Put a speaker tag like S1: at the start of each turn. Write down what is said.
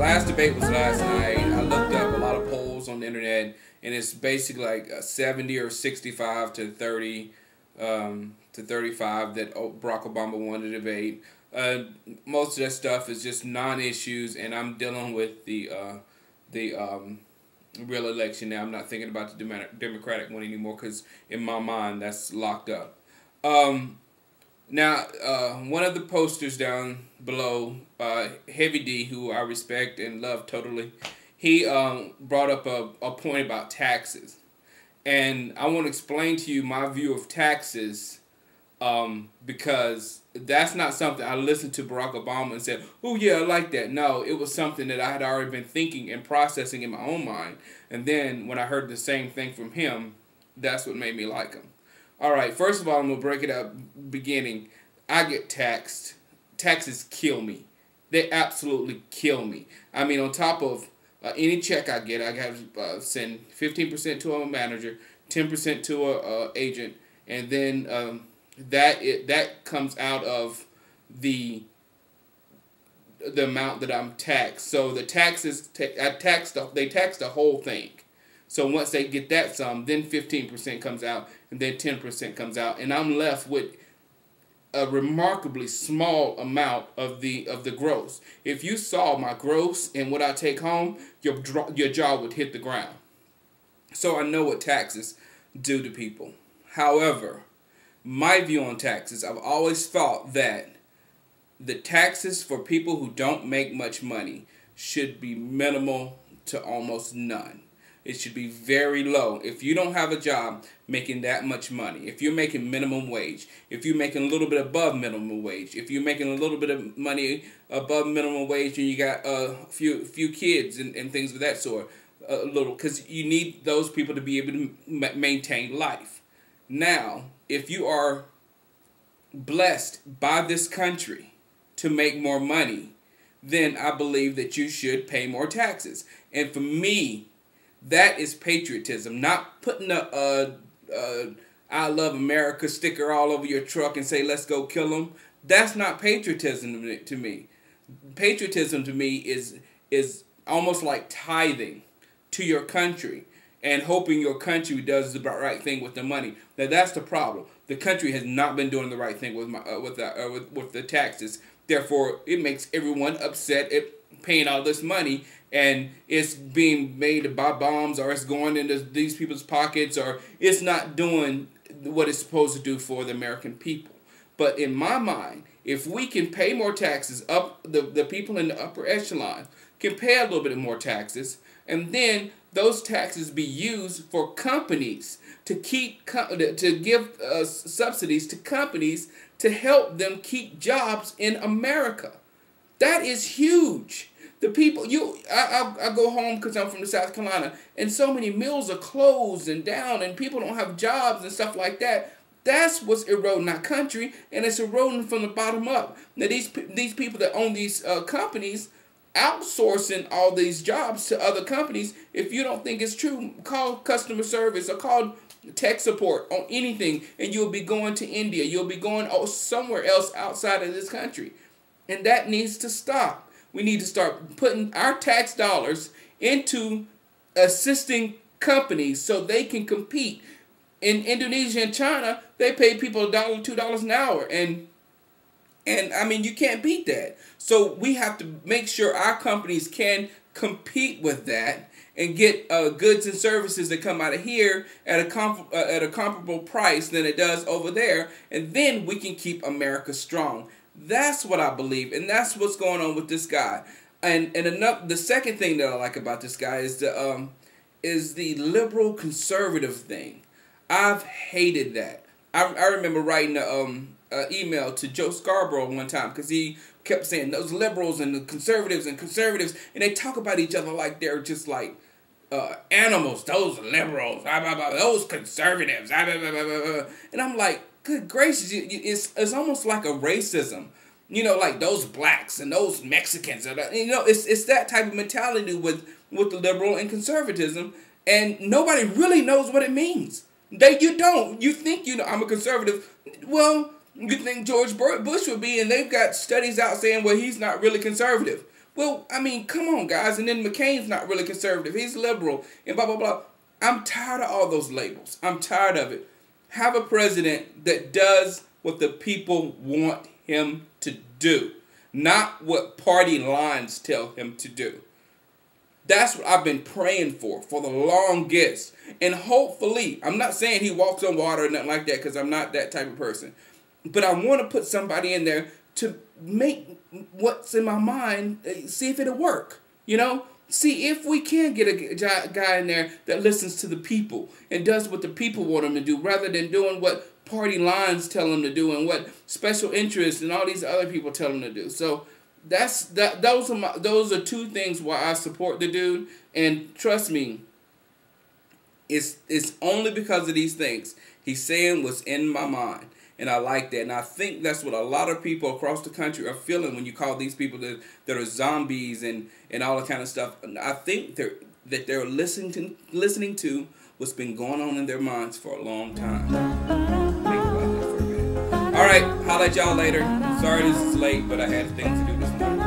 S1: last debate was last night. I looked up a lot of polls on the internet, and it's basically like 70 or 65 to 30 to 35 that Barack Obama won the debate. Most of that stuff is just non-issues, and I'm dealing with the real election now. I'm not thinking about the Democratic one anymore because in my mind that's locked up. Now, one of the posters down below, Heavy D, who I respect and love totally, he brought up a point about taxes. And I want to explain to you my view of taxes because that's not something I listened to Barack Obama and said, oh yeah, I like that. No, it was something that I had already been thinking and processing in my own mind. And then when I heard the same thing from him, that's what made me like him. All right, first of all, I'm going to break it up beginning. I get taxed. Taxes kill me. They absolutely kill me. I mean, on top of any check I get, I got to send 15% to a manager, 10% to a agent, and then that comes out of the amount that I'm taxed. So the taxes, they tax the whole thing. So once they get that sum, then 15% comes out, and then 10% comes out, and I'm left with a remarkably small amount of the gross. If you saw my gross and what I take home, your jaw would hit the ground. So I know what taxes do to people. However, my view on taxes, I've always thought that the taxes for people who don't make much money should be minimal to almost none. It should be very low. If you don't have a job making that much money, if you're making minimum wage, if you're making a little bit above minimum wage, if you're making a little bit of money above minimum wage and you got a few kids and things of that sort, because you need those people to be able to maintain life. Now, if you are blessed by this country to make more money, then I believe that you should pay more taxes. And for me, that is patriotism, not putting a I love America sticker all over your truck and say, let's go kill them. That's not patriotism to me. Patriotism to me is almost like tithing to your country and hoping your country does the right thing with the money. Now that's the problem. The country has not been doing the right thing with the taxes. Therefore, it makes everyone upset at paying all this money, and it's being made to buy bombs, or it's going into these people's pockets, or it's not doing what it's supposed to do for the American people. But in my mind, if we can pay more taxes, the people in the upper echelon can pay a little bit more taxes, and then those taxes be used for companies to give subsidies to companies to help them keep jobs in America. That is huge. The people, I go home because I'm from South Carolina, and so many mills are closed and down, and people don't have jobs and stuff like that. That's what's eroding our country, and it's eroding from the bottom up. Now, these people that own these companies outsourcing all these jobs to other companies. If you don't think it's true, call customer service or call tech support on anything, and you'll be going to India. You'll be going somewhere else outside of this country, and that needs to stop. We need to start putting our tax dollars into assisting companies so they can compete. In Indonesia and China, they pay people $1, $2 an hour, and I mean, you can't beat that. So we have to make sure our companies can compete with that and get goods and services that come out of here at a comparable price than it does over there, and then we can keep America strong. That's what I believe, and that's what's going on with this guy. And the second thing that I like about this guy is the liberal conservative thing. I've hated that. I remember writing an email to Joe Scarborough one time because he kept saying those liberals and the conservatives, and they talk about each other like they're just like animals. Those liberals, those conservatives, and I'm like, good gracious, it's almost like a racism. You know, like those blacks and those Mexicans. You know, it's that type of mentality with the liberal and conservatism, and nobody really knows what it means. You don't. You think, I'm a conservative. Well, you think George Bush would be, and they've got studies out saying, well, he's not really conservative. Well, I mean, come on, guys. And then McCain's not really conservative. He's liberal and blah, blah, blah. I'm tired of all those labels. I'm tired of it. Have a president that does what the people want him to do, not what party lines tell him to do. That's what I've been praying for the longest. And hopefully, I'm not saying he walks on water or nothing like that, because I'm not that type of person. But I want to put somebody in there to make what's in my mind, see if it'll work. You know? See if we can get a guy in there that listens to the people and does what the people want him to do, rather than doing what party lines tell him to do and what special interests and all these other people tell him to do. So those are two things why I support the dude. And trust me, it's only because of these things. He's saying what's in my mind. And I like that. And I think that's what a lot of people across the country are feeling when you call these people that are zombies and all that kind of stuff. I think they're listening to what's been going on in their minds for a long time. Think about that for a minute. All right, holla at y'all later. Sorry this is late, but I had things to do this morning.